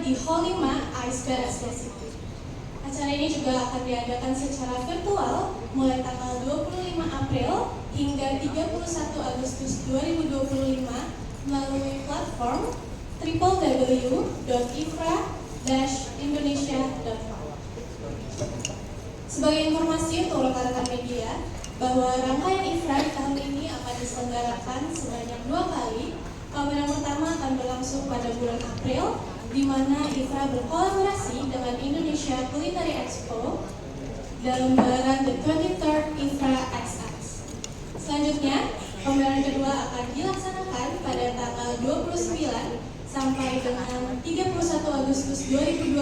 di Hall 5 AISPA City. Acara ini juga akan diadakan secara virtual mulai tanggal 25 April hingga 31 Agustus 2025 melalui platform www.ifra-indonesia.com. Sebagai informasi untuk rekan-rekan media, bahwa rangkaian IFRA di tahun ini akan diselenggarakan sebanyak 2 kali. Pameran pertama akan berlangsung pada bulan April, di mana IFRA berkolaborasi dengan Indonesia Culinary Expo dalam gelaran The 23rd IFRA XX. Selanjutnya, pameran kedua akan dilaksanakan pada tanggal 29 sampai dengan 31 Agustus 2025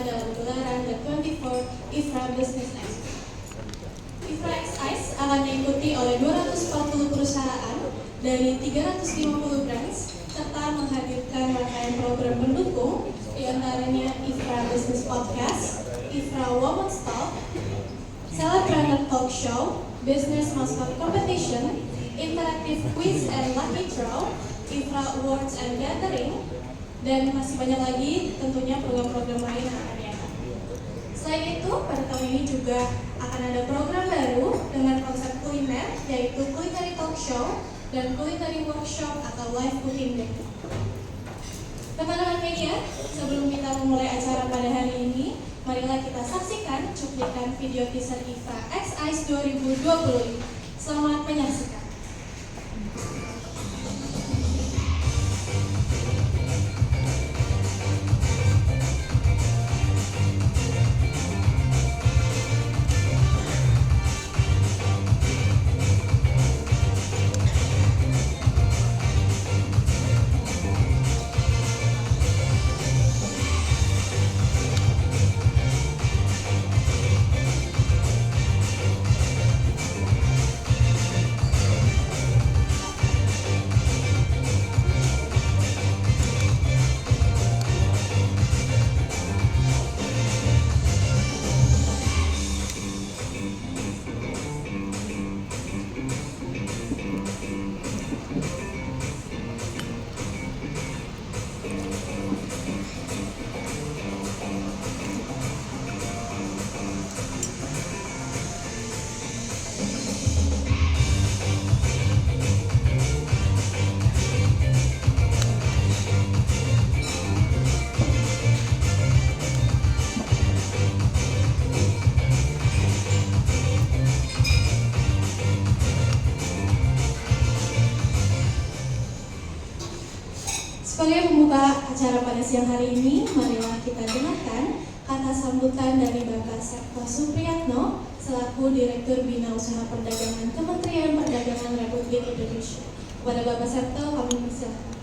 dalam gelaran The 24th IFRA Business Expo. IFRA XX akan diikuti oleh 240 perusahaan dari 350 brands serta menghadirkan rangkaian program pendukung, diantaranya IFRA Business Podcast, IFRA Women's Talk, Celebrant Talk Show, Business Mascot Competition, Interactive Quiz and Lucky Draw, IFRA Awards and Gathering, dan masih banyak lagi tentunya program-program lain yang akan diadakan. Selain itu, pada tahun ini juga akan ada program baru dengan konsep kuliner, yaitu Culinary Talk Show dan Culinary Workshop atau Live Cooking Day. Teman-teman media, sebelum kita memulai acara pada hari ini, marilah kita saksikan cuplikan video teaser IFRA X ICE 2025. Selamat menyaksikan. Sebagai pembuka acara pada siang hari ini, marilah kita dengarkan kata sambutan dari Bapak Septo Supriyatno selaku Direktur Bina Usaha Perdagangan Kementerian Perdagangan Republik Indonesia. Kepada Bapak Septo, kami persilakan.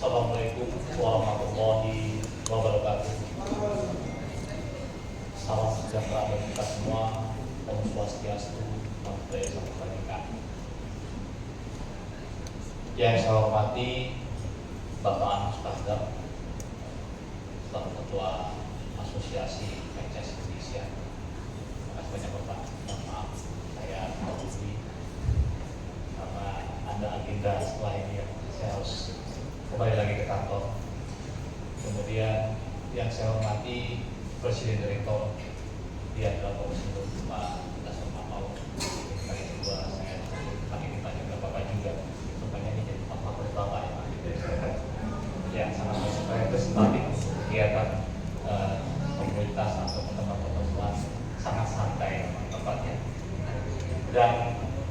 Assalamualaikum warahmatullahi wabarakatuh. Salam sejahtera bagi kita semua. Om Swastiastu, Namo Buddhaya, Salam Kebajikan. Yang saya hormati Bapak Anus Kahdar, selaku Ketua Asosiasi Franchise Indonesia. Terima kasih banyak Bapak. Mohon maaf saya terhubungi karena ada agenda setelah ini yang saya harus kembali lagi ke kantor. Kemudian yang saya hormati Presiden Direktur dia adalah Komisioner Pak Dasar Mamau. Kali kedua saya kali ini tanya ke Bapak juga. Rupanya ini jadi tempat favorit Bapak ya Pak. Ya sangat representatif kegiatan komunitas atau pertemuan sangat santai tempatnya. Dan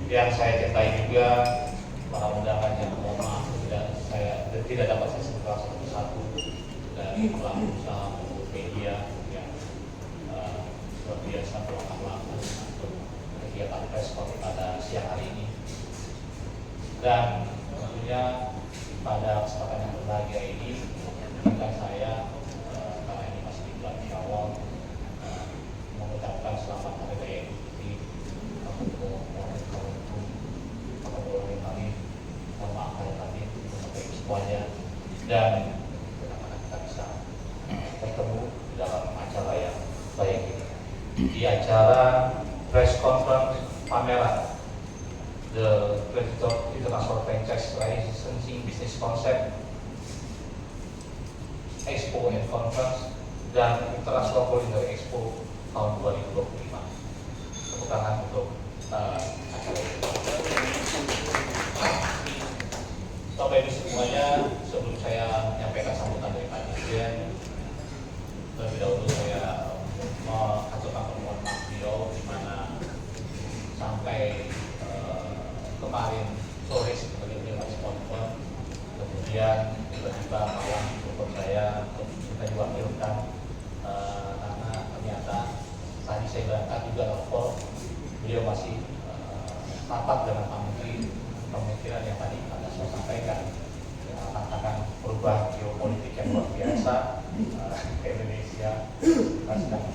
yang saya cintai juga para undangan yang mohon maaf saya tidak dapat saya sebutkan satu-satu dari pelaku usaha maupun media yang luar biasa melakukan untuk kegiatan preskon pada siang hari ini. Dan tentunya pada kesempatan yang berbahagia ini, izinkan saya karena ini masih di bulan Syawal mengucapkan selamat hari raya Idul Fitri. Mohon maaf kalau tadi semuanya dan bagaimana kita bisa bertemu acara press conference pameran The 23rd International Franchise Licensing Business Concept Expo and Conference dan International Culinary Expo tahun 2025. Tepuk tangan untuk acara ini. Bapak Ibu semuanya, sebelum saya menyampaikan sambutan dari Pak Dirjen, terlebih dahulu saya mengaturkan permohonan maaf beliau di mana sampai kemarin sore sebagai beliau responsif, kemudian tiba-tiba malam telepon saya untuk kita diwakilkan karena ternyata tadi saya berangkat juga telepon beliau masih rapat dengan Pak Menteri pemikiran yang tadi Anda sudah sampaikan, katakan perubahan geopolitik yang luar biasa ke Indonesia, sedang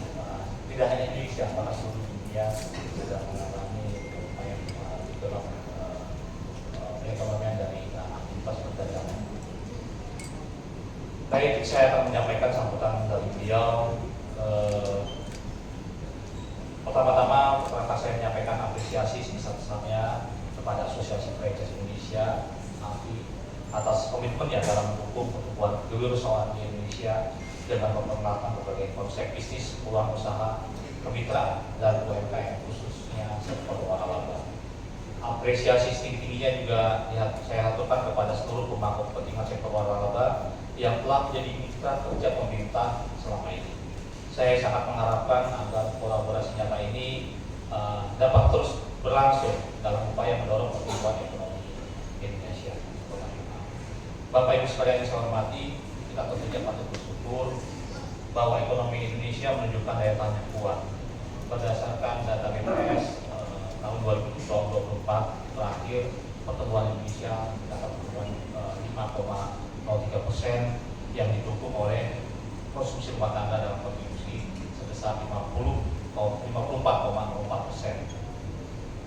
tidak hanya Indonesia, bahkan seluruh dunia sedang mengalami upaya dalam perekonomian dari aktivitas perdagangan. Baik, saya akan menyampaikan sambutan dari beliau. Pertama-tama, saya menyampaikan apresiasi sebesar-besarnya kepada Asosiasi Franchise Indonesia (AFI) atas komitmennya dalam mendukung pertumbuhan kewirausahaan di Indonesia dengan memperkenalkan berbagai konsep bisnis, peluang usaha, kemitraan, dan UMKM khususnya sektor waralaba. Apresiasi setinggi-tingginya juga saya aturkan kepada seluruh pemangku kepentingan sektor waralaba yang telah menjadi mitra kerja pemerintah selama ini. Saya sangat mengharapkan agar kolaborasi nyata ini dapat terus berlangsung dalam upaya mendorong pertumbuhan ekonomi Indonesia. Bapak Ibu sekalian yang saya hormati, kita tentunya patut bersyukur bahwa ekonomi Indonesia menunjukkan daya tahan yang kuat. Berdasarkan data BPS tahun 2024 terakhir, pertumbuhan Indonesia mencatat pertumbuhan 5,03% yang didukung oleh konsumsi rumah tangga dalam kontribusi sebesar 54,04%.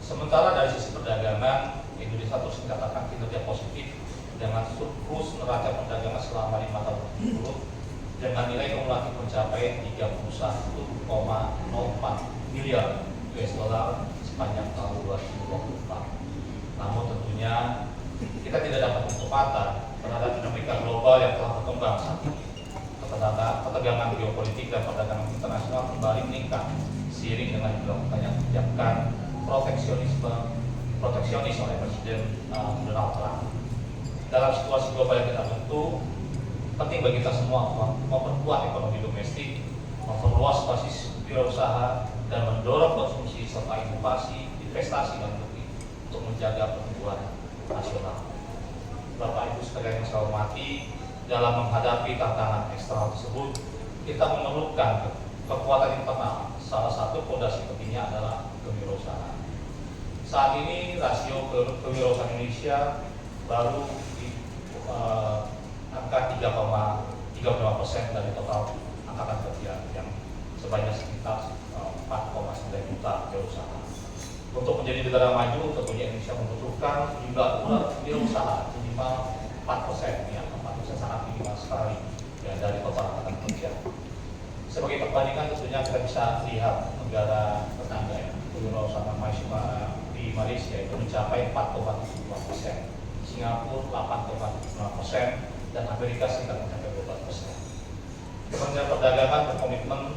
Sementara dari sisi perdagangan, Indonesia terus mencatatkan kinerja positif dengan surplus neraca perdagangan selama 5 tahun berturut dengan nilai kumulatif mencapai 31,04 miliar US dollar sepanjang tahun 2024. Namun tentunya kita tidak dapat menutup mata terhadap dinamika global yang telah berkembang saat ini. Ketegangan geopolitik dan perdagangan internasional kembali meningkat seiring dengan dilakukannya kebijakan proteksionis oleh Presiden Donald Trump. Dalam situasi global yang tidak tentu, penting bagi kita semua memperkuat ekonomi domestik, memperluas basis wirausaha, dan mendorong konsumsi serta inovasi, investasi dan negeri untuk menjaga pertumbuhan nasional. Bapak Ibu sekalian yang saya hormati, dalam menghadapi tantangan eksternal tersebut, kita memerlukan kekuatan internal. Salah satu fondasi pentingnya adalah kewirausahaan. Saat ini rasio kewirausahaan Indonesia baru di angka 3,35% dari total angkatan kerja yang sebanyak sekitar 4,9 juta wirausaha. Untuk menjadi negara maju, tentunya Indonesia membutuhkan jumlah wirausaha minimal 4%, ya, 4% sangat minimal sekali ya, dari total angkatan kerja. Sebagai perbandingan, tentunya kita bisa lihat negara tetangga ya, kewirausahaan di Malaysia itu mencapai 4,72%, Singapura 8,75%, dan Amerika Serikat mencapai 12%. Kementerian Perdagangan berkomitmen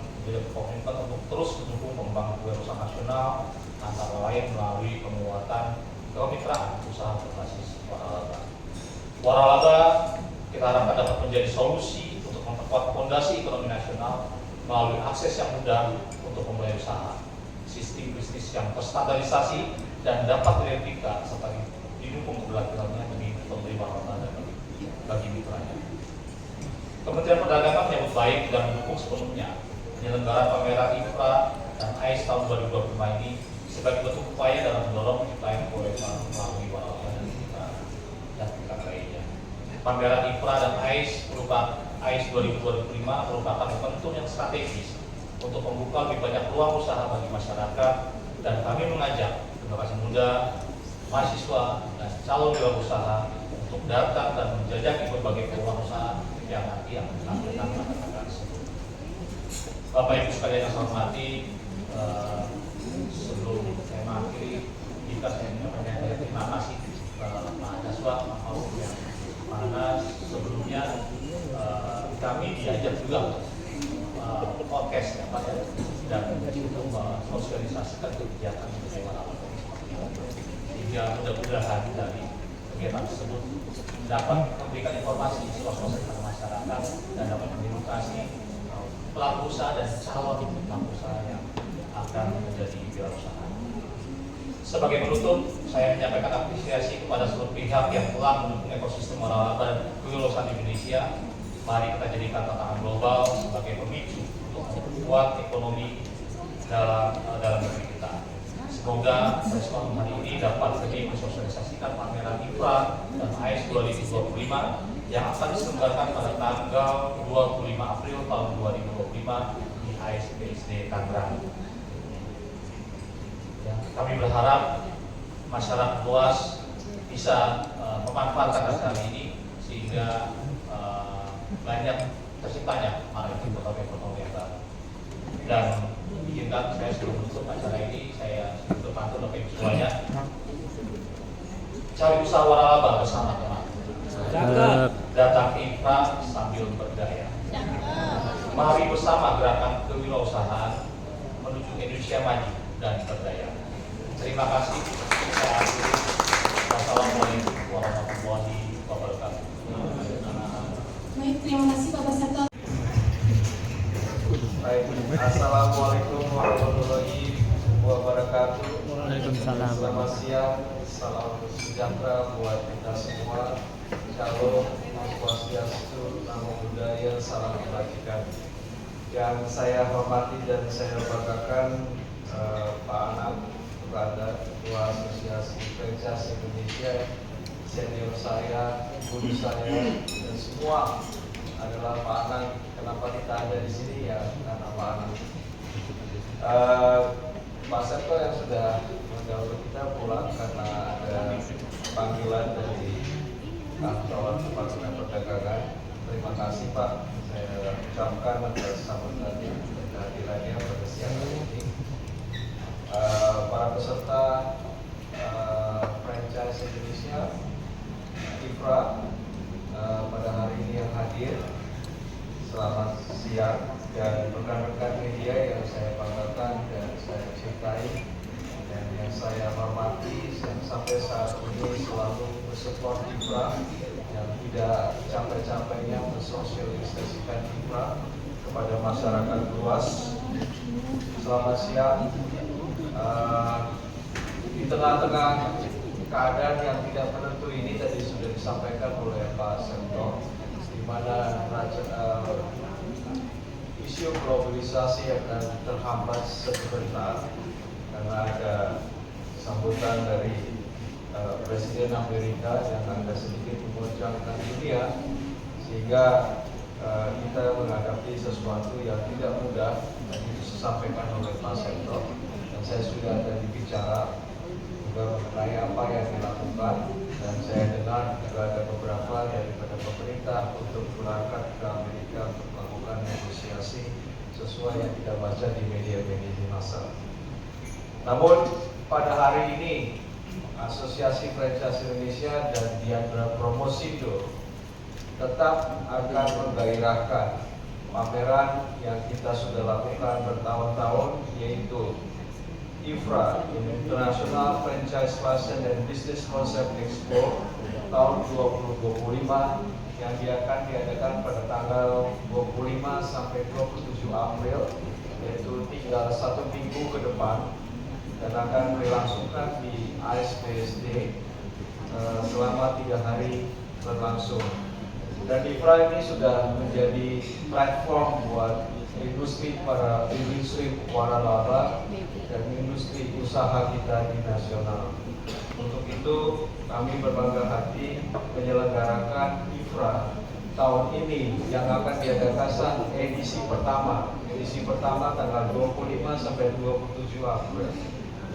untuk terus mendukung pengembangan kewirausahaan nasional, antara lain melalui penguatan kemitraan usaha berbasis waralaba. Waralaba kita harapkan dapat menjadi solusi untuk memperkuat fondasi ekonomi nasional melalui akses yang mudah untuk memulai usaha, sistem bisnis yang terstandarisasi dan dapat direplika serta didukung keberlanjutannya demi pemberi waralaba dan bagi mitranya. Kementerian Perdagangan menyambut baik dan mendukung sepenuhnya penyelenggaraan pameran IFRA dan AIS tahun 2025 ini sebagai bentuk upaya dalam mendorong penciptaan kewirausahaan melalui waralaba dan tingkat lainnya. Pameran IFRA dan AIS 2025 merupakan momentum yang strategis untuk membuka lebih banyak peluang usaha bagi masyarakat, dan kami mengajak generasi muda, mahasiswa, dan calon wirausaha untuk datang dan menjajaki berbagai peluang usaha yang nanti akan ditampilkan pada tanggal tersebut. Bapak Ibu sekalian yang saya hormati, sebelum saya mengakhiri, kita saya menyampaikan terima kasih Pak Daswa, yang mana sebelumnya kami diajak juga podcast ya Pak, dan untuk mensosialisasikan kegiatan bagaimana sehingga mudah-mudahan dari kegiatan tersebut dapat memberikan informasi seluas-luasnya kepada masyarakat dan dapat mengedukasi pelaku usaha dan calon pelaku usaha yang akan menjadi wirausaha. Sebagai penutup, saya menyampaikan apresiasi kepada seluruh pihak yang telah mendukung ekosistem waralaba dan kewirausahaan Indonesia. Mari kita jadikan tantangan global sebagai pemicu untuk memperkuat ekonomi dalam negeri kita. Semoga respon hari ini dapat lebih mensosialisasikan pameran IFRA dan AIS 2025 yang akan diselenggarakan pada tanggal 25 April tahun 2025 di AIS BSD Tangerang. Ya, kami berharap masyarakat luas bisa memanfaatkan acara ini sehingga banyak terciptanya maritim ekonomi yang baru. Dan izinkan saya sebelum menutup acara ini, saya untuk pantun Bapak Ibu semuanya, cari usaha waralaba bersama teman. Datang IFRA sambil berdaya. Mari bersama gerakan kewirausahaan menuju Indonesia maju dan berdaya. Terima kasih. Saya akhiri. Wassalamualaikum warahmatullahi wabarakatuh. Baik, terima kasih Bapak Seto. Baik, assalamualaikum warahmatullahi wabarakatuh. Waalaikumsalam. Selamat siang, salam sejahtera buat kita semua. Shalom, swastiastu, namo buddhaya, salam kebajikan. Yang saya hormati dan saya banggakan Pak Anang, Ketua Asosiasi Franchise Indonesia, senior saya, guru saya, dan semua adalah Pak Anang. Kenapa kita ada di sini ya karena Pak Anang. Pak Seto yang sudah mendahului kita pulang karena ada panggilan dari kantor Departemen Perdagangan. Terima kasih Pak, saya ucapkan atas sambutannya dan kehadirannya pada siang hari ini. Para peserta franchise Indonesia IFRA pada hari ini yang hadir, selamat siang, dan rekan-rekan media yang saya banggakan dan saya cintai dan yang saya hormati, yang sampai saat ini selalu mensupport IFRA, yang tidak capek-capeknya mensosialisasikan IFRA kepada masyarakat luas. Selamat siang. Di tengah-tengah keadaan yang tidak menentu ini tadi sudah disampaikan oleh Pak Seto, di mana isu globalisasi akan terhambat sebentar karena ada sambutan dari Presiden Amerika yang agak sedikit mengoncangkan dunia, sehingga kita menghadapi sesuatu yang tidak mudah. Dan itu disampaikan oleh Pak Seto, dan saya sudah tadi bicara juga mengenai apa yang dilakukan, dan saya dengar juga ada beberapa daripada pemerintah untuk berangkat ke Amerika untuk melakukan negosiasi sesuai yang kita baca di media-media massa. Namun pada hari ini Asosiasi Franchise Indonesia dan Diandra Promosindo tetap akan menggairahkan pameran yang kita sudah lakukan bertahun-tahun, yaitu IFRA, International Franchise Fashion and Business Concept Expo tahun 2025 yang akan diadakan pada tanggal 25 sampai 27 April, yaitu tinggal 1 minggu ke depan, dan akan berlangsungkan di AIS BSD selama 3 hari berlangsung. Dan IFRA ini sudah menjadi platform buat industri waralaba dan industri usaha kita di nasional. Untuk itu kami berbangga hati menyelenggarakan IFRA tahun ini yang akan diadakan edisi pertama tanggal 25 sampai 27 April,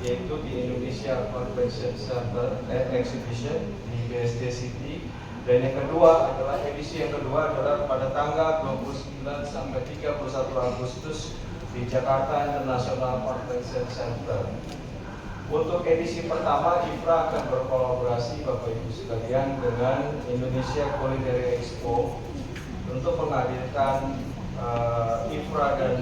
yaitu di Indonesia Convention Center and Exhibition di BSD City. Dan yang kedua adalah edisi yang kedua adalah pada tanggal 29 sampai 31 Agustus di Jakarta International Convention Center. Untuk edisi pertama, IFRA akan berkolaborasi Bapak Ibu sekalian dengan Indonesia Culinary Expo untuk menghadirkan IFRA dan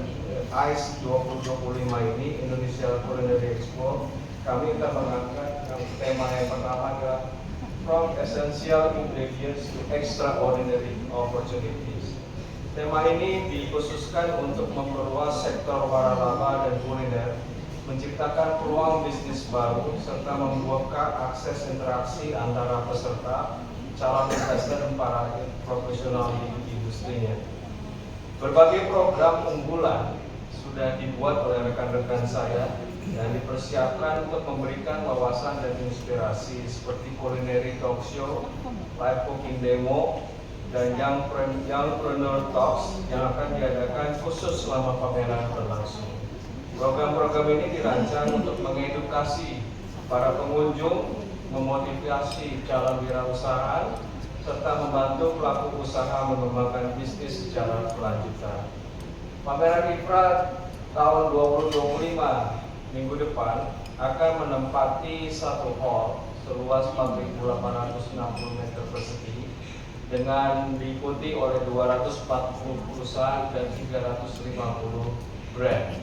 ICE 2025 ini, Indonesia Culinary Expo. Kami akan mengangkat tema yang pertama adalah From Essential Ingredients to Extraordinary Opportunities. Tema ini dikhususkan untuk memperluas sektor waralaba dan kuliner, menciptakan peluang bisnis baru, serta membuka akses interaksi antara peserta, calon investor, dan para profesional di industrinya. Berbagai program unggulan sudah dibuat oleh rekan-rekan saya dan dipersiapkan untuk memberikan wawasan dan inspirasi seperti culinary talk show, live cooking demo, dan Youngpreneur Talks yang akan diadakan khusus selama pameran berlangsung. Program-program ini dirancang untuk mengedukasi para pengunjung, memotivasi calon wirausahaan, serta membantu pelaku usaha mengembangkan bisnis secara berkelanjutan. Pameran IFRA tahun 2025 minggu depan akan menempati satu hall seluas 4.860 meter persegi dengan diikuti oleh 240 perusahaan dan 350 brand.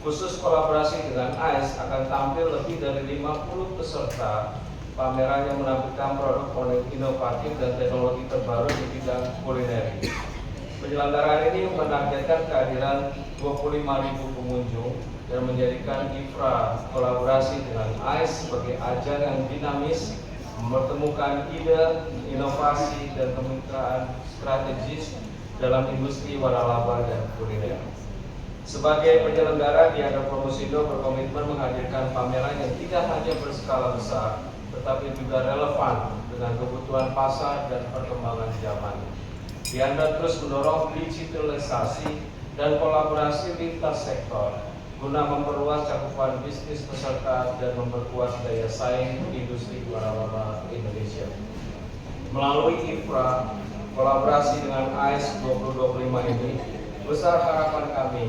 Khusus kolaborasi dengan ICE akan tampil lebih dari 50 peserta pameran yang menampilkan produk inovatif dan teknologi terbaru di bidang kuliner. Penyelenggaraan ini menargetkan kehadiran 25.000 pengunjung dan menjadikan IFRA kolaborasi dengan ICE sebagai ajang yang dinamis, mempertemukan ide, inovasi, dan kemitraan strategis dalam industri waralaba dan kuliner. Sebagai penyelenggara, Diana Promosindo berkomitmen menghadirkan pameran yang tidak hanya berskala besar, tetapi juga relevan dengan kebutuhan pasar dan perkembangan zaman. Diana terus mendorong digitalisasi dan kolaborasi lintas sektor guna memperluas cakupan bisnis peserta dan memperkuat daya saing industri waralaba Indonesia. Melalui IFRA, kolaborasi dengan ICE 2025 ini, besar harapan kami,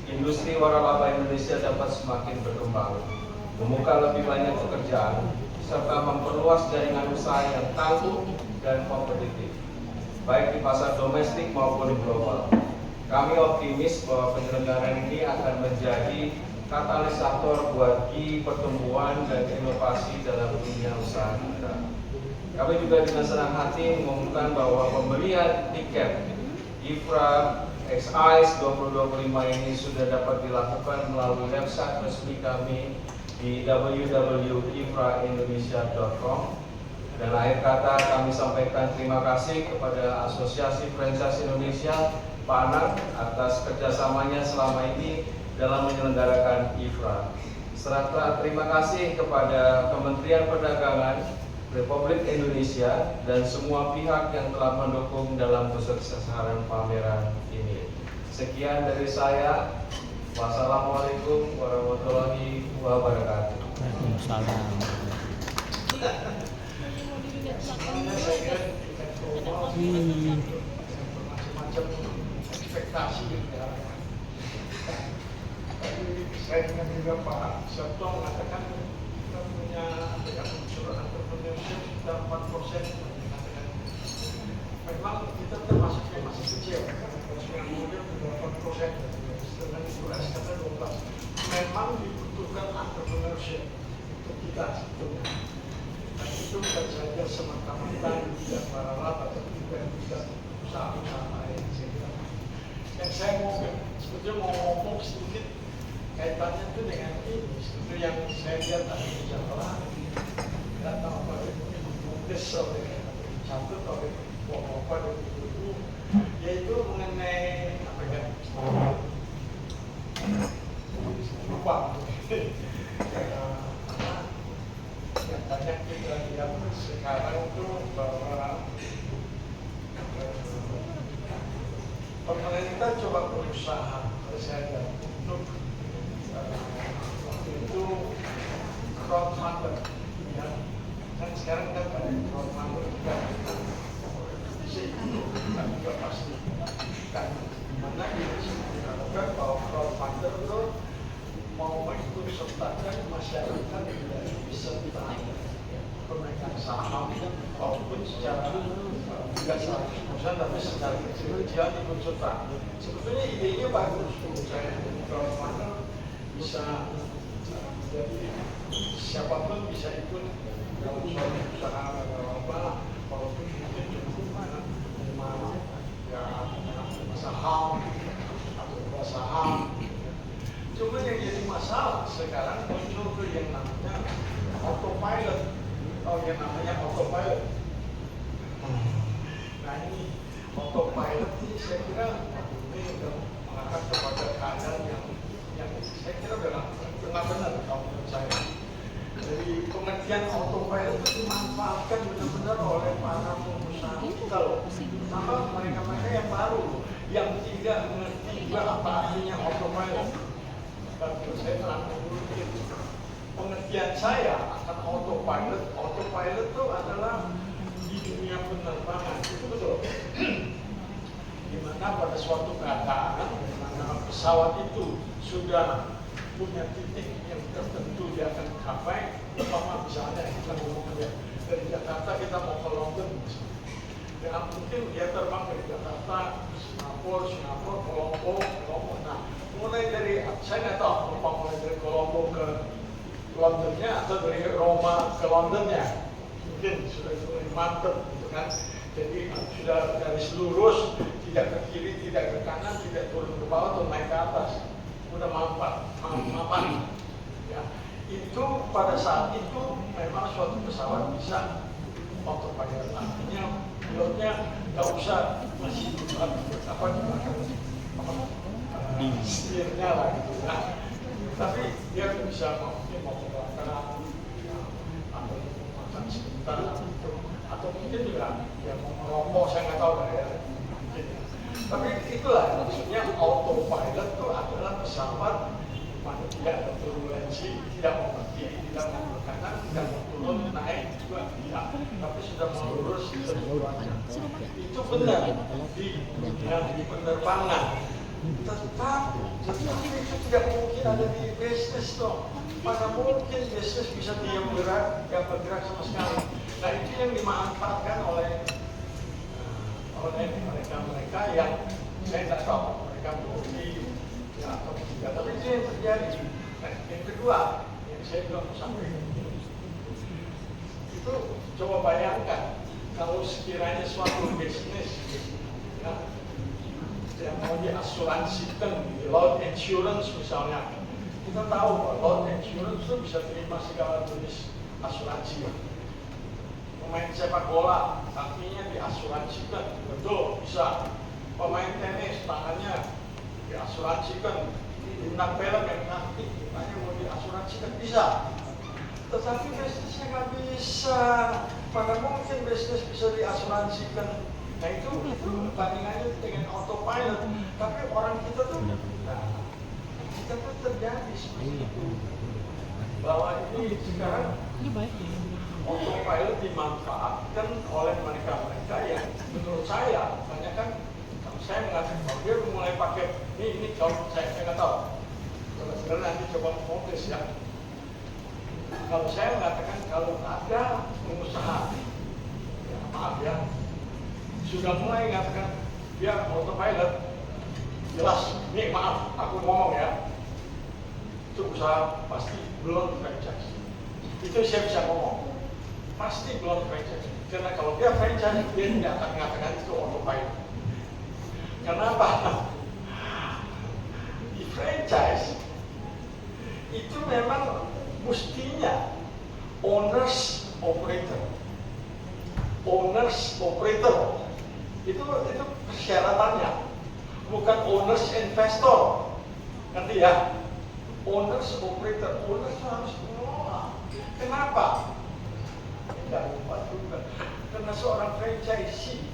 industri waralaba Indonesia dapat semakin berkembang, membuka lebih banyak pekerjaan, serta memperluas jaringan usaha yang tangguh dan kompetitif, baik di pasar domestik maupun di global. Kami optimis bahwa penyelenggaraan ini akan menjadi katalisator bagi pertumbuhan dan inovasi dalam dunia usaha kita. Kami juga dengan senang hati mengumumkan bahwa pembelian tiket IFRA x ICE 2025 ini sudah dapat dilakukan melalui website resmi kami di www.ifraindonesia.com. Dan akhir kata kami sampaikan terima kasih kepada Asosiasi Franchise Indonesia, Pak Anang, atas kerjasamanya selama ini dalam menyelenggarakan IFRA. Serta terima kasih kepada Kementerian Perdagangan Republik Indonesia dan semua pihak yang telah mendukung dalam kesuksesan pameran ini. Sekian dari saya. Wassalamualaikum warahmatullahi wabarakatuh. Waalaikumsalam. Macam ekspektasi ya. Saya dengan juga Pak Sabto mengatakan kita punya unsur entrepreneurship sekitar 4%. Memang kita termasuk yang masih kecil, kemudian 8%, dengan US kata 12. Memang dibutuhkan entrepreneurship untuk kita sebetulnya. Dan itu bukan saja semata-mata tidak waralaba, tapi juga usaha-usaha lain. Yang saya mau sebetulnya mau ngomong sedikit kaitannya itu dengan ini, sebetulnya yang saya lihat tadi di Jakarta, tidak tahu apa itu bumdes oleh campur oleh bapak dan ibu, yaitu mengenai apa ya, lupa. Yang banyak kita lihat sekarang itu bahwa pemerintah coba berusaha, saya untuk waktu itu crowdfunding, ya. Dan sekarang kan pada crowdfunding juga kita juga pasti kan mana kita lakukan bahwa saham, walaupun secara tidak 100% tapi secara kecil-kecilan ikut serta. Sebetulnya idenya bagus menurut saya. Kalau mana bisa jadi siapapun bisa ikut dalam suatu usaha atau apa, walaupun mungkin cuma ya saham atau saham. Cuma yang jadi masalah sekarang muncul tuh yang namanya autopilot. Yang namanya autopilot. Nah ini autopilot ini saya kira ini sudah mengarah kepada keadaan yang saya kira udah benar kalau menurut saya. Jadi pengertian autopilot itu dimanfaatkan benar-benar oleh para pengusaha kita loh. Sama mereka-mereka yang baru, yang tidak mengerti juga apa artinya autopilot. Dan saya terang dulu pengertian saya akan autopilot. Autopilot itu adalah di dunia penerbangan, itu betul. Dimana pada suatu keadaan, dimana pesawat itu sudah punya titik yang tertentu dia akan capai. Umpama misalnya kita ngomong dari Jakarta kita mau ke London, ya mungkin dia terbang dari Jakarta, Singapura, Colombo. Nah, mulai dari saya nggak tahu, mulai dari Colombo ke Londonnya atau dari Roma ke Londonnya, mungkin sudah mulai mantep gitu kan. Jadi sudah garis lurus, tidak ke kiri, tidak ke kanan, tidak turun ke bawah atau naik ke atas, udah mapan. Ya, itu pada saat itu memang suatu pesawat bisa autopilot, artinya pilotnya nggak usah masih setirnya lah gitu ya. Tapi dia bisa mungkin mau ke belakang atau makan sebentar atau mungkin juga ya mau merokok, saya nggak tahu ya. Tapi itulah maksudnya autopilot itu adalah pesawat mana tidak ada turbulensi, tidak mau ke kiri, tidak mau ke kanan, tidak mau turun, naik juga tidak, tapi sudah melurus tujuannya. Itu benar di penerbangan. Tetapi itu tidak mungkin ada di bisnis toh. Mana mungkin bisnis bisa diam bergerak sama sekali. Nah itu yang dimanfaatkan oleh mereka yang saya tidak tahu mereka mengerti ya atau tidak. Tapi itu yang terjadi. Nah, yang kedua yang saya juga mau sampaikan itu coba bayangkan kalau sekiranya suatu bisnis ya, yang mau diasuransikan, loan insurance misalnya, kita tahu bahwa loan insurance itu bisa terima segala jenis asuransi. Pemain sepak bola kakinya diasuransikan, betul bisa. Pemain tenis tangannya diasuransikan, bintang film yang kaki tangannya mau diasuransikan bisa. Tetapi bisnisnya nggak bisa. Mana mungkin bisnis bisa diasuransikan? Nah itu bandingannya dengan autopilot. Tapi orang kita tuh, kita tuh terjadi seperti itu. Bahwa ini sekarang autopilot dimanfaatkan oleh mereka-mereka yang menurut saya banyak kan. Kalau saya mengatakan kalau dia mulai pakai ini kalau saya nggak tahu. Kalau sebenarnya nanti coba fokus ya. Kalau saya mengatakan kalau ada pengusaha, ya maaf ya, sudah mulai mengatakan dia autopilot, jelas, ini maaf, aku ngomong ya, itu usaha pasti belum franchise. Itu saya bisa ngomong, pasti belum franchise. Karena kalau dia franchise, dia tidak akan mengatakan itu autopilot. Kenapa? Di franchise, itu memang mestinya owners operator itu persyaratannya, bukan owners investor, ngerti ya? Owners operator, owners harus mengelola. Kenapa? Tidak lupa juga, karena seorang franchisee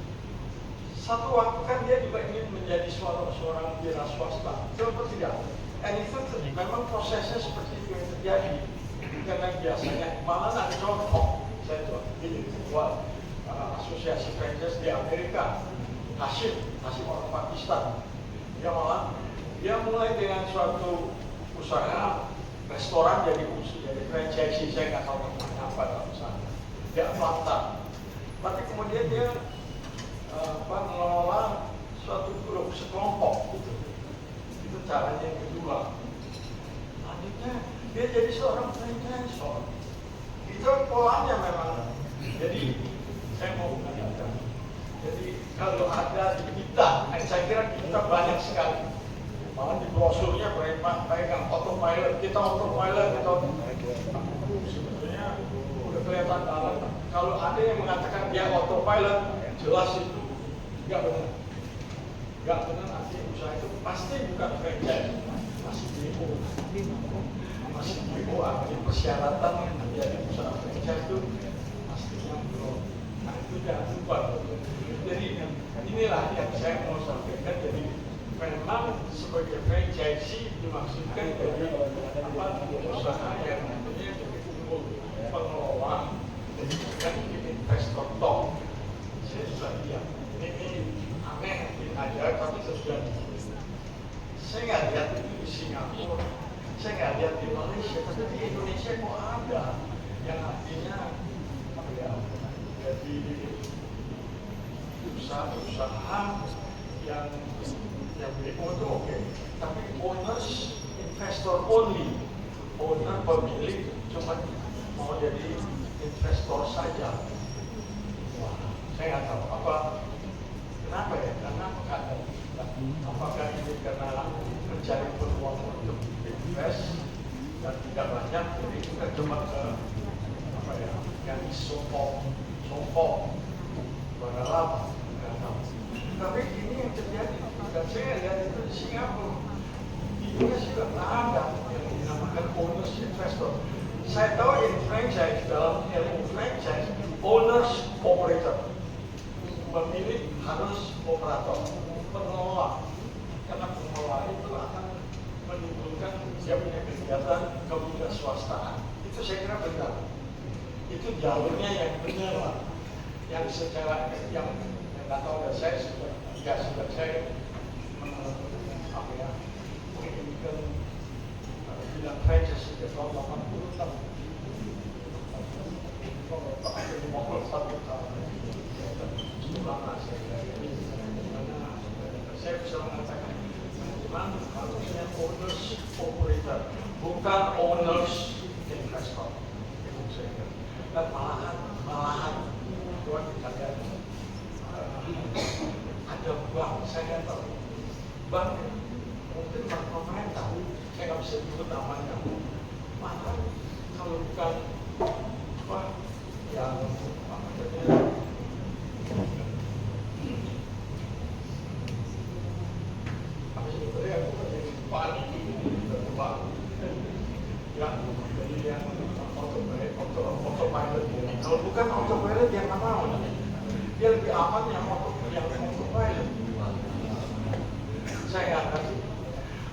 satu waktu kan dia juga ingin menjadi seorang wira swasta, betul tidak? Dan itu memang prosesnya seperti itu yang terjadi. Karena biasanya malah ada contoh, saya tuh jadi ketua asosiasi franchise di Amerika, Hashim orang Pakistan. Dia mulai dengan suatu usaha restoran jadi franchise, saya nggak tahu namanya apa dalam sana. di Atlanta. Tapi kemudian dia mengelola suatu grup sekelompok gitu. Itu caranya yang kedua. Lanjutnya dia jadi seorang franchisor. Itu polanya memang. Jadi saya mau mengatakan. Jadi kalau ada di kita, saya kira kita banyak sekali. Malah di brosurnya pegang autopilot, kita autopilot, sebetulnya udah kelihatan banget. Kalau ada yang mengatakan dia autopilot, jelas itu nggak benar. Nggak benar, nanti usaha itu pasti bukan franchise, masih DO. Masih DO, artinya persyaratan menjadi usaha franchise itu pastinya belum. Nah itu jangan lupa. Jadi inilah yang saya mau sampaikan. Jadi memang sebagai franchisee dimaksudkan dari usaha yang namanya jadi pengelola, jadi bukan investor top. Saya sudah lihat ini aneh aja, tapi sudah. Saya nggak lihat itu di Singapura, saya nggak lihat di Malaysia, tapi di Indonesia kok ada yang artinya ya jadi usaha yang BO itu oke, tapi owners, investor only, owner pemilik cuma mau jadi investor saja. Wah, saya nggak tahu kenapa ya, karena apakah ini karena mencari peluang untuk invest dan tidak banyak, jadi kita coba ke yang sokong pada lama. Tapi ini yang terjadi, dan saya lihat itu di Singapura. Di Indonesia juga nggak ada yang dinamakan owners investor. Saya tahu in franchise, dalam ilmu franchise, owners operator, pemilik harus operator, pengelola. Karena pengelola itu akan menimbulkan dia punya kegiatan kewirausahaan. Itu saya kira benar. Itu jalurnya yang benar lah. Yang secara yang nggak tahu, saya sudah saya menginginkan bidang franchise sejak tahun 80 tahun. Kalau tak ada 51 tahun, cukup lama saya bisa mengatakan memang harusnya owners operator, bukan owners investor. Itu saya kira. Dan malahan buat kita lihat. Ada bank, saya tahu bank mungkin bank pemerintah, saya nggak bisa sebut namanya. Maka kalau bukan yang sebetulnya yang paling bank yang jadi yang autopilot ini. Kalau bukan autopilot yang mana mau? Dia lebih aman yang autopilot. Saya nggak ngerti.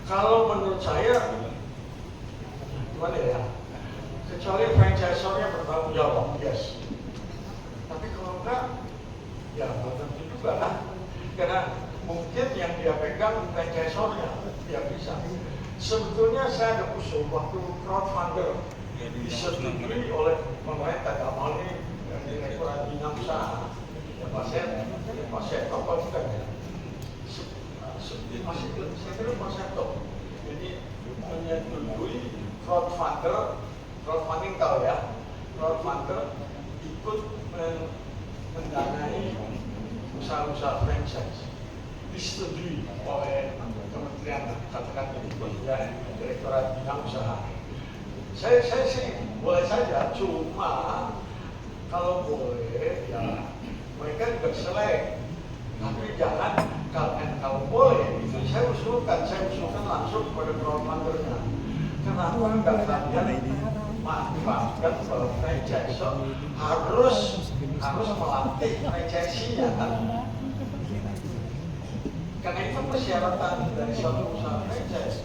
Kalau menurut saya, gimana ya? Kecuali franchisornya bertanggung jawab, yes. Tapi kalau enggak, ya belum tentu juga kan? Karena mungkin yang dia pegang franchisornya, dia bisa. Sebetulnya saya ada usul waktu crowdfunder disetujui oleh pemerintah dalam hal ini Direktorat Bina Usaha. Saya apa bukan ya? Masih saya kira konseptor. Jadi menyetujui crowdfunding tahu ya, crowdfunder ikut mendanai usaha-usaha franchise. Disetujui oleh Kementerian katakan ya, Direktorat Bina Usaha. Saya sih boleh saja, cuma kalau boleh ya mereka juga selek, tapi jangan kalau boleh itu saya usulkan langsung kepada crowdfundernya. Kenapa enggak kalian manfaatkan kalau franchise harus melatih franchisee-nya kan? Karena itu persyaratan dari suatu usaha franchise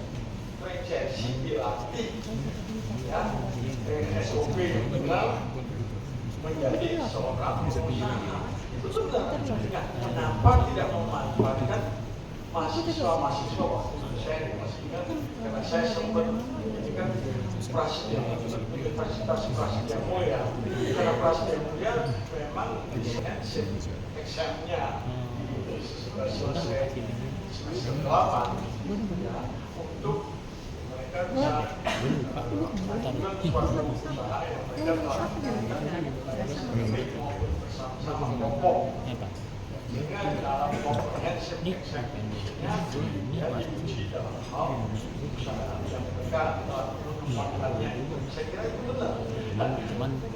dilatih ya dengan SOP yang benar menjadi seorang pengusaha. Itu benar. Kenapa tidak memanfaatkan mahasiswa waktu saya masih ingat karena saya sempat ini kan Prasetya Universitas Prasetya Mulia, karena Prasetya Mulia memang intensif examnya selesai semester 8 ya, untuk mereka bisa suatu usaha yang mereka melakukan bersama-sama kelompok. Sehingga dalam komprehensif exam ini dia diuji dalam hal usaha yang mereka lakukannya. Saya kira itu benar. Dan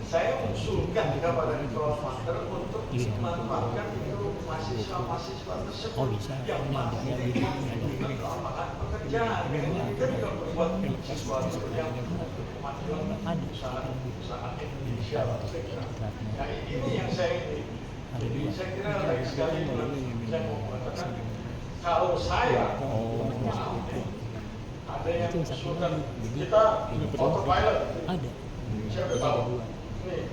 saya usulkan kepada Ketua Master untuk memanfaatkan itu mahasiswa-mahasiswa tersebut yang masih membutuhkan lapangan pekerjaan. Kita juga berbuat sesuatu yang kemajuan usaha Indonesia. Nah, ini yang saya ingin. Jadi saya kira lagi sekali saya mau mengatakan kalau saya ada yang usulkan kita autopilot, saya udah tahu nih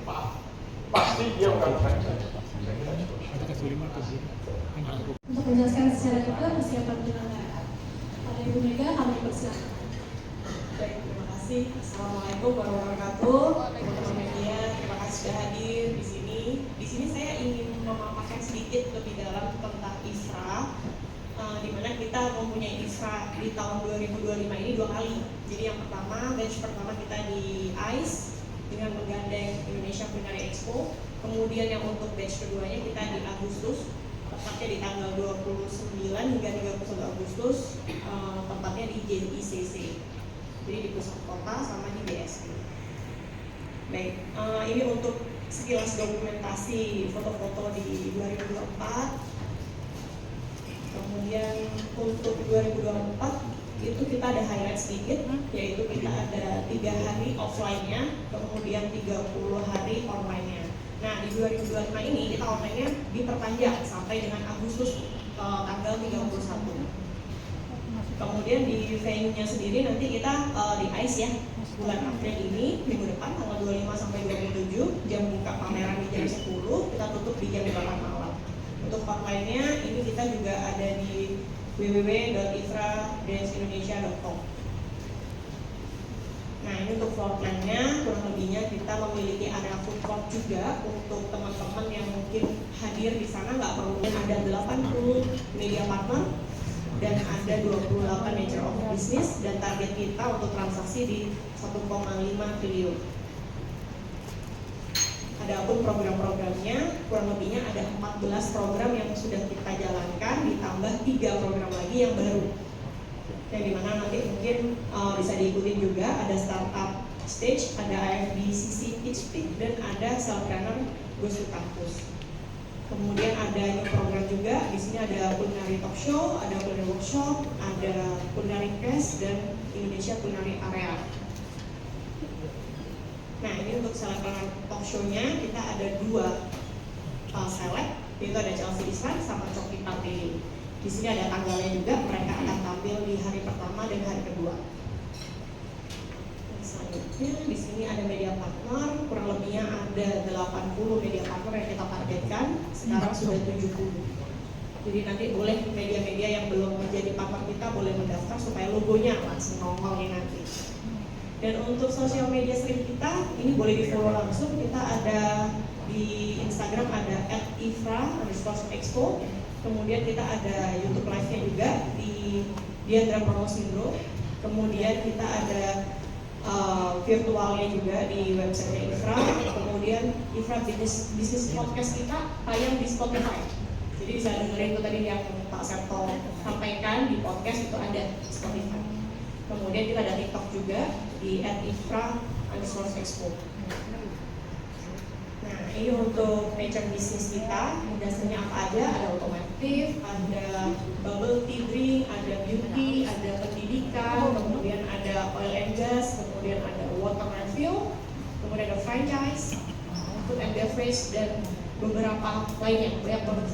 pasti dia bukan franchise. Untuk menjelaskan secara detail persiapan penyelenggara, pada Ibu Mega kami persilakan. Baik, terima kasih. Assalamualaikum warahmatullahi wabarakatuh. Teman-teman media, terima kasih sudah hadir di sini. Di sini saya ingin memaparkan sedikit lebih dalam tentang ISRA, di mana kita mempunyai ISRA di tahun 2025 ini 2 kali. Jadi yang pertama, batch pertama kita di ICE dengan menggandeng Indonesia Culinary Expo. Kemudian yang untuk batch keduanya kita di Agustus, tepatnya di tanggal 29 hingga 31 Agustus, tempatnya di JICC. Jadi di pusat kota sama di BSD. Baik, ini untuk sekilas dokumentasi foto-foto di 2024. Kemudian untuk 2024 itu kita ada highlight sedikit, yaitu kita ada 3 hari offline-nya, kemudian 30 hari online-nya. Nah, di 2025 ini kita online-nya diperpanjang sampai dengan Agustus tanggal 31. Kemudian di venue-nya sendiri nanti kita di ICE ya, bulan April ini, minggu depan tanggal 25 sampai 27, jam buka pameran di jam 10, kita tutup di jam 8 malam. Untuk online-nya ini kita juga ada di www.ifra-indonesia.com. Nah, ini untuk floor plan-nya, kurang lebihnya kita memiliki area food court juga untuk teman-teman yang mungkin hadir di sana, nggak perlu ada 80 media partner dan ada 28 nature of business, dan target kita untuk transaksi di 1,5 triliun. Adapun program-programnya, kurang lebihnya ada 14 program yang sudah kita jalankan, ditambah 3 program lagi yang baru. Yang dimana nanti mungkin bisa diikuti juga, ada startup stage, ada IFBCC Teach Peak, dan ada self-runner Goes to Campus. Kemudian ada new program juga, di sini ada culinary talk show, ada culinary workshop, ada culinary class, dan Indonesia Culinary Area. Nah, ini untuk seleb-runner talk show-nya kita ada 2 seleb, yaitu ada Chelsea Isran sama Coki Partili. Di sini ada tanggalnya juga, mereka akan tampil di hari pertama dan hari kedua. Selanjutnya di sini ada media partner, kurang lebihnya ada 80 media partner yang kita targetkan, sekarang sudah 70. Jadi nanti boleh media-media yang belum menjadi partner kita boleh mendaftar supaya logonya langsung nongol nih nanti. Dan untuk sosial media stream kita, ini boleh di follow langsung. Kita ada di Instagram ada @ifra_expo. Kemudian kita ada YouTube live-nya juga di Diandra Purwosindro. Kemudian kita ada virtualnya juga di website Ifra. Kemudian Ifra Business Podcast kita tayang di Spotify. Jadi bisa dengerin itu tadi yang Pak Serto sampaikan di podcast, itu ada di Spotify. Kemudian kita ada TikTok juga di @ifra_expo. Nah, ini untuk nature business kita, dasarnya apa aja? Ada otomotif, ada bubble tea drink, ada beauty, ada pendidikan, kemudian ada oil and gas, kemudian ada water refill, kemudian ada franchise, food and beverage, dan beberapa lainnya, banyak banget.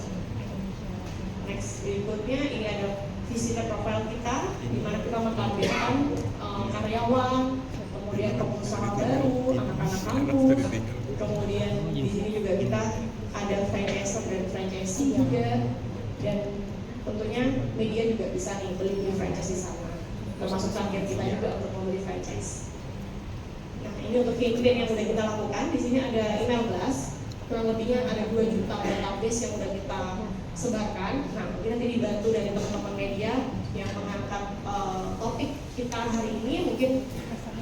Next berikutnya ini ada visitor profile kita, di mana kita mentargetkan karyawan, kemudian pengusaha baru, anak-anak kampus, kemudian di sini juga kita ada franchiser dan franchisee juga, dan tentunya media juga bisa nih beli franchise di sana, termasuk target kita juga untuk membeli franchise. Nah, ini untuk campaign yang sudah kita lakukan. Di sini ada email blast, kurang lebihnya ada 2 juta database yang sudah kita sebarkan. Nah, mungkin nanti dibantu dari teman-teman media yang mengangkat topik kita hari ini, mungkin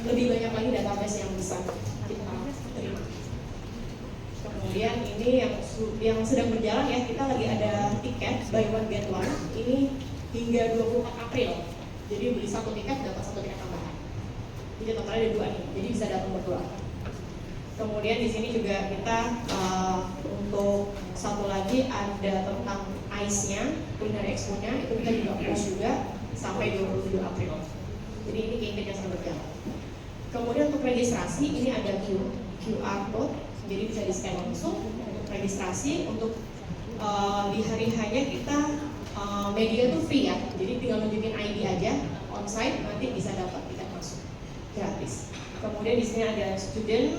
lebih banyak lagi database yang bisa kita terima. Kemudian ini yang sedang berjalan ya, kita lagi ada tiket buy one get one ini hingga 24 April. Jadi beli 1 tiket dapat 1 tiket tambahan. Jadi totalnya ada 2 nih, jadi bisa datang berdua. Kemudian di sini juga kita untuk satu lagi ada tentang ICE-nya, Culinary Expo-nya, itu kita juga post juga sampai 27 April. Jadi ini campaign yang sedang berjalan. Kemudian untuk registrasi ini ada QR code, jadi bisa di-scan langsung untuk registrasi. Untuk di hari hanya kita media itu free ya, jadi tinggal nunjukin ID aja onsite, nanti bisa dapat tiket masuk gratis. Kemudian di sini ada student,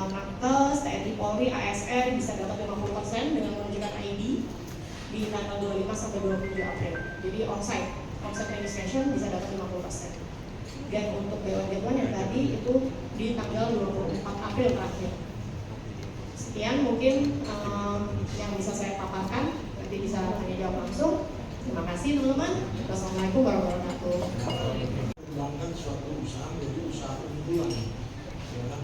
nakes, TNI Polri, ASN bisa dapat 50% dengan menunjukkan ID di tanggal 25 sampai 27 April. Jadi onsite registration bisa dapat 50%. Dan untuk BW1 yang tadi itu di tanggal 24 April terakhir. Sekian mungkin yang bisa saya paparkan, nanti bisa tanya jawab langsung. Terima kasih teman-teman. Wassalamualaikum warahmatullahi wabarakatuh. Kembangkan suatu usaha menjadi usaha unggulan, ya.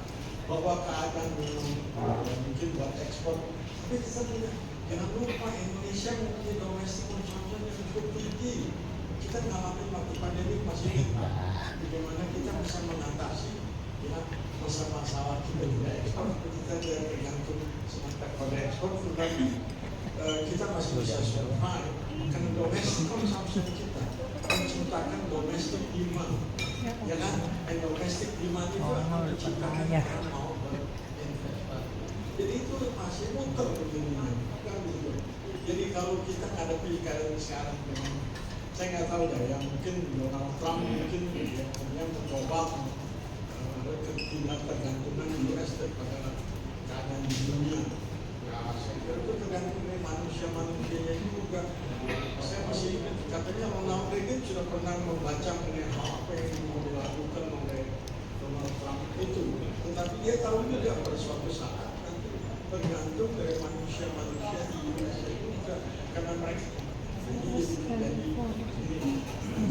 Bahwa keadaan mungkin buat ekspor, tapi kita tidak, jangan lupa Indonesia mempunyai domestic consumption yang cukup tinggi. Kita ngalamin waktu pandemi masih ingat bagaimana kita bisa mengatasi ya masalah-masalah kita tidak ekspor, kita tidak tergantung semata pada ekspor, tetapi kita masih bisa survive karena domestic consumption kita menciptakan domestic demand, ya kan? Domestic demand itu menciptakan orang mau berinvestasi. Jadi itu masih muter begininya, kan gitu. Jadi kalau kita hadapi keadaan sekarang dengan saya nggak tahu ya, yang mungkin Donald Trump mungkin ya mencoba ketidaktergantungan US daripada keadaan di dunia. Ya, saya kira itu tergantung dari manusia-manusianya juga. Saya masih ingat katanya Ronald Reagan sudah pernah membaca mengenai apa yang mau dilakukan oleh Donald Trump itu. Tetapi dia tahu juga pada suatu saat nanti tergantung dari manusia-manusia di Indonesia juga karena mereka jadi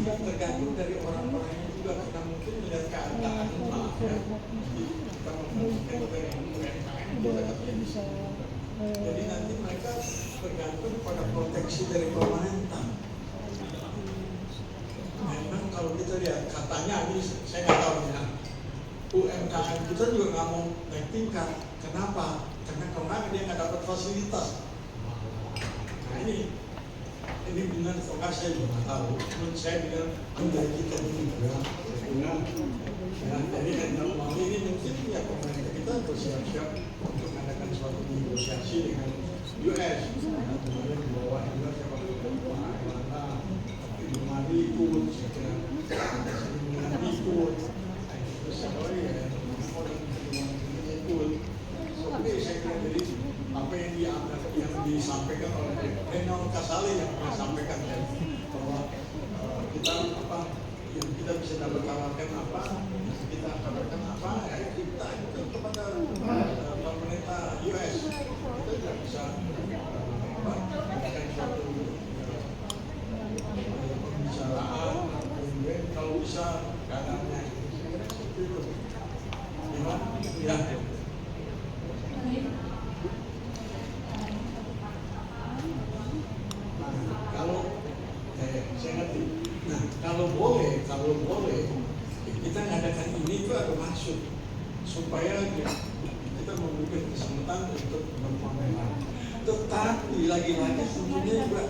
tergantung dari orang-orangnya juga karena mungkin melihat keadaan maaf ya kita memperhatikan dari UMKM kita bisa. Jadi nanti mereka tergantung pada proteksi dari pemerintah. Memang kalau kita lihat katanya ini saya nggak tahu ya, UMKM kita juga nggak mau naik tingkat. Kenapa? Karena kemarin dia nggak dapat fasilitas. Nah ini benar atau enggak saya juga nggak tahu. Menurut saya bilang dari kita juga benar. Jadi dalam ini mungkin ya pemerintah kita bersiap-siap untuk mengadakan suatu negosiasi dengan US. Kemudian di bawah juga siapa Pak Erlangga, Ibu Mari ikut, saya kira Ibu Mari ikut, terus siapa lagi ya orang ikut. Oke, saya kira jadi apa yang disampaikan oleh Renal Kasali yang pernah sampaikan ya, bahwa kita apa yang kita bisa dapat tawarkan apa, kita tawarkan apa, ya kita itu kepada pemerintah US kita tidak bisa melakukan suatu pembicaraan, kemudian kalau bisa keadaannya seperti itu, gimana? Ya. Kalau boleh, kita ngadakan ini itu ada maksud supaya kita memberikan kesempatan untuk berpameran. Tetapi lagi-lagi tentunya juga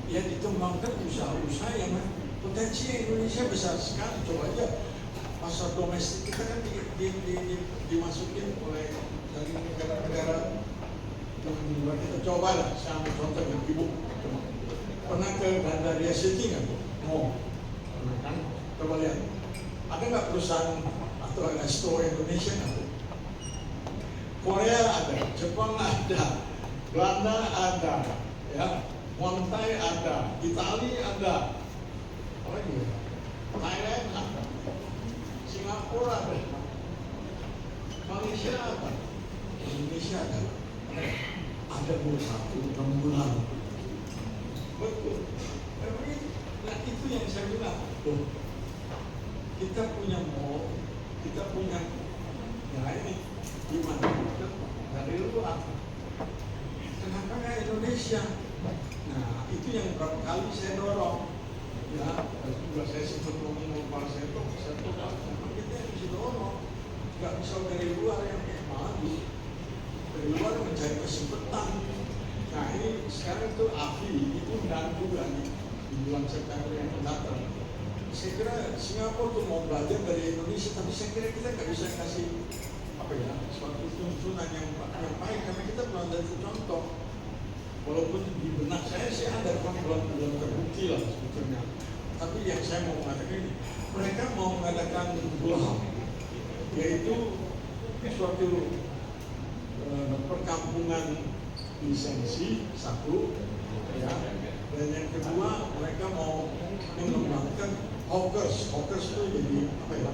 ya dikembangkan usaha-usaha yang potensi Indonesia besar sekali. Coba aja pasar domestik kita kan dimasukin oleh dari negara-negara di luar kita. Coba lah, saya ambil contoh yang ibu pernah ke Gandaria City nggak? Oh. Kan, coba lihat, ada nggak perusahaan atau resto Indonesia nggak? Korea ada, Jepang ada, Belanda ada, ya, Montai ada, Itali ada, apa lagi? Thailand ada, Singapura ada, Malaysia ada, Indonesia ada. Ada 6 bulan. Betul. Nah itu yang saya bilang. Loh, kita punya mall, kita punya ini gimana? Dari luar. Kenapa nggak Indonesia? Nah itu yang berapa kali saya dorong. Ya, juga saya sempat ngomong Pak Seto, memang kita yang bisa dorong. Nggak bisa dari luar yang kayak malu. Dari luar mencari kesempatan. Nah ini sekarang itu AFI itu mengganggu lagi di bulan September yang mendatang. Saya kira Singapura tuh mau belajar dari Indonesia, tapi saya kira kita nggak bisa kasih apa ya suatu tuntunan yang baik karena kita belum ada contoh. Walaupun di benak saya sih ada, kan belum terbukti lah sebetulnya. Tapi yang saya mau mengatakan ini, mereka mau mengadakan blog, yaitu suatu perkampungan lisensi satu, ya. Dan yang kedua mereka mau mengembangkan hawkers itu jadi apa ya?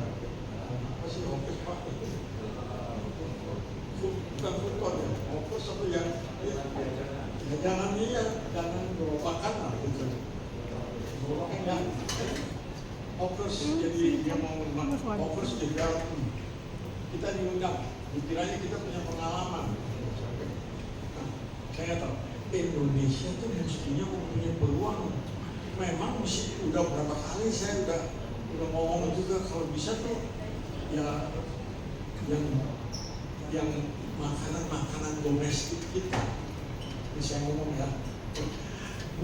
Apa sih hawkers Pak? Bukan food court ya, hawkers apa yang jangan merupakan lah gitu. Merupakan hawkers jadi dia mau hawkers juga kita diundang, dikiranya kita punya pengalaman. Nah, saya tahu Indonesia tuh mestinya mempunyai peluang. Memang mesti udah berapa kali saya udah ngomong juga kalau bisa tuh ya yang makanan domestik kita. Ini saya ngomong ya.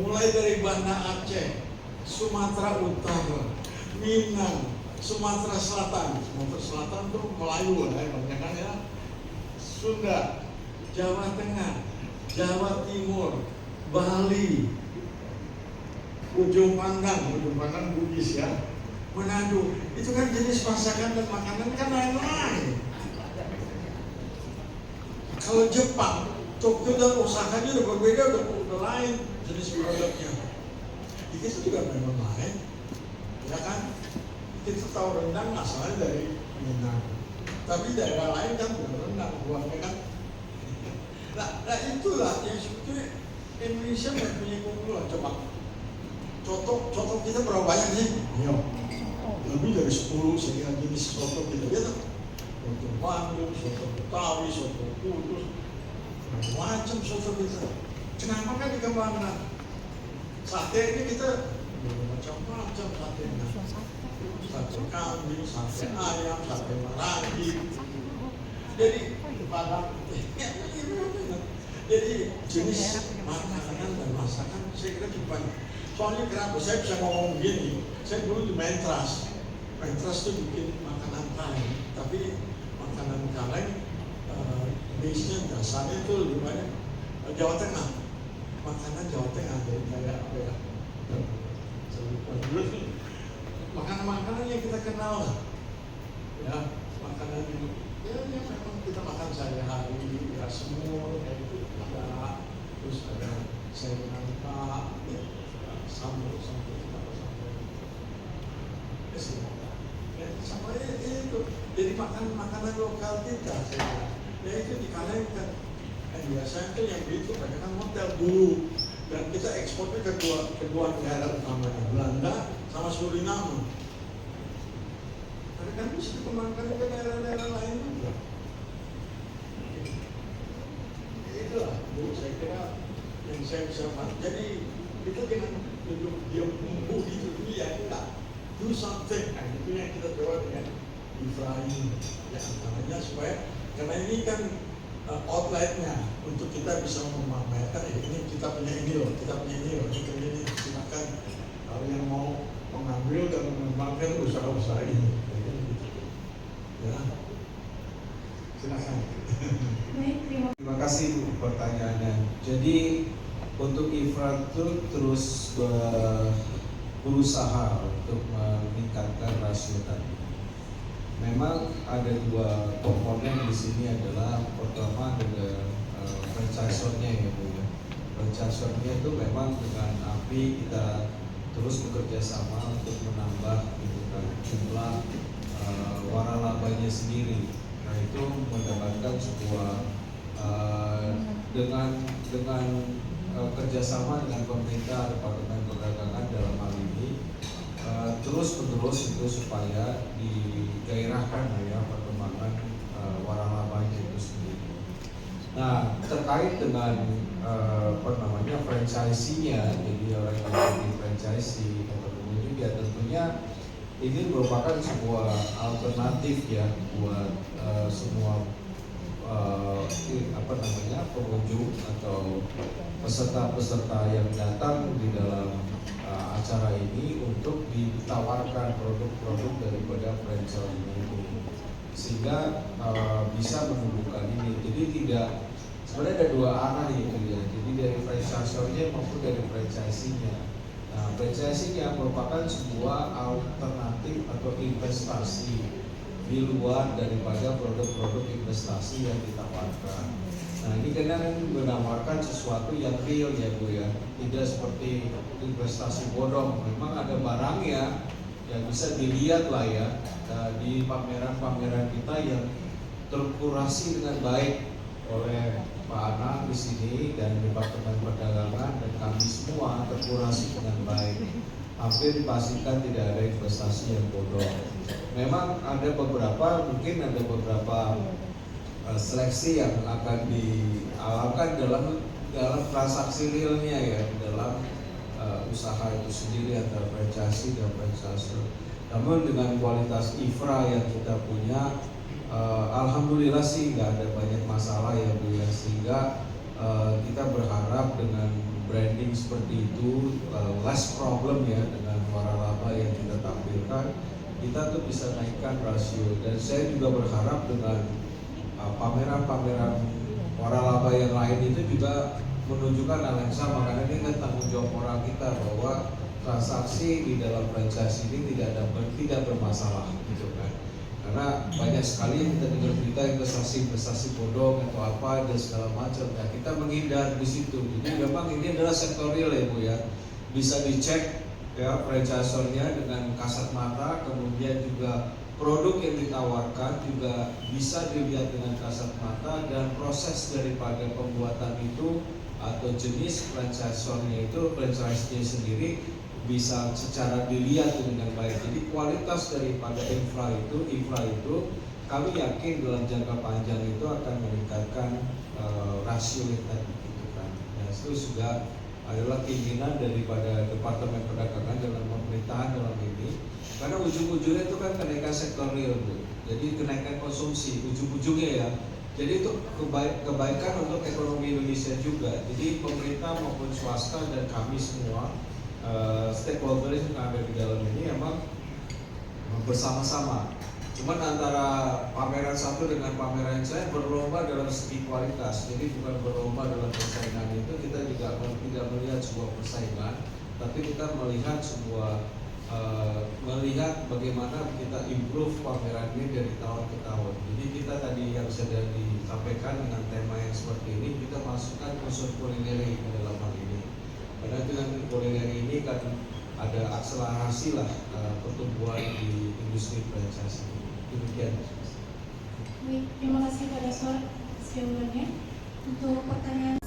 Mulai dari Banda Aceh, Sumatera Utara, Minang, Sumatera Selatan. Sumatera Selatan tuh Melayu lah ya, banyak kan ya. Sunda, Jawa Tengah, Jawa Timur, Bali, Ujung Pandang Bugis ya, Manado. Itu kan jenis masakan dan makanan kan lain-lain. Kalau Jepang, Tokyo dan Osaka udah berbeda, udah lain jenis produknya. Itu juga memang lain, ya kan? Kita tahu rendang asalnya dari Minang, tapi daerah lain kan bukan rendang, buahnya kan. Nah itulah yang sebetulnya Indonesia mempunyai keunggulan. Coba contoh kita berapa banyak sih? Yo, lebih dari 10 sekian jenis soto kita lihat. Soto Bandung, soto Betawi, soto Kudus, macam soto kita. Kenapa kan dikembangkan? Sate ini kita macam-macam satenya. Sate kambing, sate ayam, sate meragi. Jadi Padang, jadi jenis makanan dan masakan saya kira cukup banyak. Soalnya kenapa saya bisa ngomong begini? Saya dulu di Mentras itu bikin makanan kaleng, tapi makanan kaleng base-nya dasarnya itu lebih banyak Jawa Tengah, makanan Jawa Tengah dari kayak apa ya? Makanan-makanan yang kita kenal lah, ya makanan ya memang kita makan sehari-hari, ya semur kayak itu ada, terus ada sayur nangka, sambal ya sama itu. Jadi makanan lokal kita saya ya itu dikalengkan. Biasanya itu yang itu banyak kan hotel dulu, dan kita ekspornya kedua negara utamanya Belanda sama Suriname. Kan bisa dikembangkan ke daerah-daerah lain juga. Itulah, Bu, saya kira yang saya bisa bantu. Jadi kita jangan duduk diam gitu ya, enggak. Do something. Nah, itu yang kita coba dengan Ibrahim. Ya, antaranya supaya karena ini kan outletnya untuk kita bisa memamerkan ini kita punya ini loh, kita punya ini loh, kita punya ini. Silakan kalau yang mau mengambil dan mengembangkan usaha-usaha ini. Ya, silakan. Terima kasih Bu pertanyaannya. Jadi untuk IFRA itu terus berusaha untuk meningkatkan rasio tadi. Memang ada dua komponen di sini adalah pertama dengan franchisor-nya ya Bu ya. franchisor-nya itu memang dengan API kita terus bekerja sama untuk menambah gitu kan, jumlah waralabanya sendiri. Nah itu mendapatkan sebuah dengan kerjasama dengan pemerintah, Departemen Perdagangan dalam hal ini terus menerus itu supaya digairahkan ya perkembangan waralabanya itu sendiri. Nah terkait dengan franchisee-nya, jadi orang yang menjadi franchisee atau pengunjung ya tentunya ini merupakan sebuah alternatif ya buat semua pengunjung atau peserta-peserta yang datang di dalam acara ini untuk ditawarkan produk-produk daripada franchise ini, sehingga bisa menumbuhkan ini. Jadi tidak, sebenarnya ada dua arah itu ya, jadi dari franchisor-nya maupun dari franchisee-nya. Nah, franchising-nya merupakan sebuah alternatif atau investasi di luar daripada produk-produk investasi yang ditawarkan. Nah, ini kadang menawarkan sesuatu yang real ya Bu ya, tidak seperti investasi bodong. Memang ada barangnya yang bisa dilihat lah ya di pameran-pameran kita yang terkurasi dengan baik oleh Pak Anang di sini dan Departemen Perdagangan dan kami semua terkurasi dengan baik. Hampir dipastikan tidak ada investasi yang bodong. Memang ada beberapa, mungkin ada beberapa seleksi yang akan dialakukan dalam transaksi realnya ya, dalam usaha itu sendiri antara franchisee dan franchisor. Namun dengan kualitas IFRA yang kita punya, alhamdulillah sih nggak ada banyak masalah ya Bu ya, sehingga kita berharap dengan branding seperti itu less problem ya, dengan waralaba yang kita tampilkan kita tuh bisa naikkan rasio. Dan saya juga berharap dengan pameran-pameran waralaba yang lain itu juga menunjukkan hal yang sama, karena ini kan tanggung jawab moral kita bahwa transaksi di dalam franchise ini tidak bermasalah gitu kan. Karena banyak sekali kita dengar berita investasi bodong atau apa dan segala macam. Nah, kita menghindar di situ. Jadi memang ini adalah sektor real ya Bu ya. Bisa dicek ya franchisornya dengan kasat mata, kemudian juga produk yang ditawarkan juga bisa dilihat dengan kasat mata, dan proses daripada pembuatan itu atau jenis franchisornya itu, franchise-nya sendiri bisa secara dilihat dengan baik. Jadi kualitas daripada infra itu kami yakin dalam jangka panjang itu akan meningkatkan rasio yang tadi gitu kan. Nah, itu juga adalah keinginan daripada Departemen Perdagangan dalam pemerintahan dalam ini, karena ujung-ujungnya itu kan kenaikan sektor real Bu. Jadi kenaikan konsumsi ujung-ujungnya ya. Jadi itu kebaikan untuk ekonomi Indonesia juga. Jadi pemerintah maupun swasta dan kami semua stakeholder yang ada di dalam ini emang bersama-sama. Cuman antara pameran satu dengan pameran saya berlomba dalam segi kualitas. Jadi bukan berlomba dalam persaingan itu, kita juga tidak melihat sebuah persaingan, tapi kita melihat sebuah melihat bagaimana kita improve pameran ini dari tahun ke tahun. Jadi kita tadi yang sudah disampaikan dengan tema yang seperti ini, kita masukkan unsur kulineri ke dalam hal ini. Karena dengan kuliner ini kan ada akselerasi lah pertumbuhan di industri franchise. Demikian. Baik, terima kasih Pak Daswar atas jawabannya. Untuk pertanyaan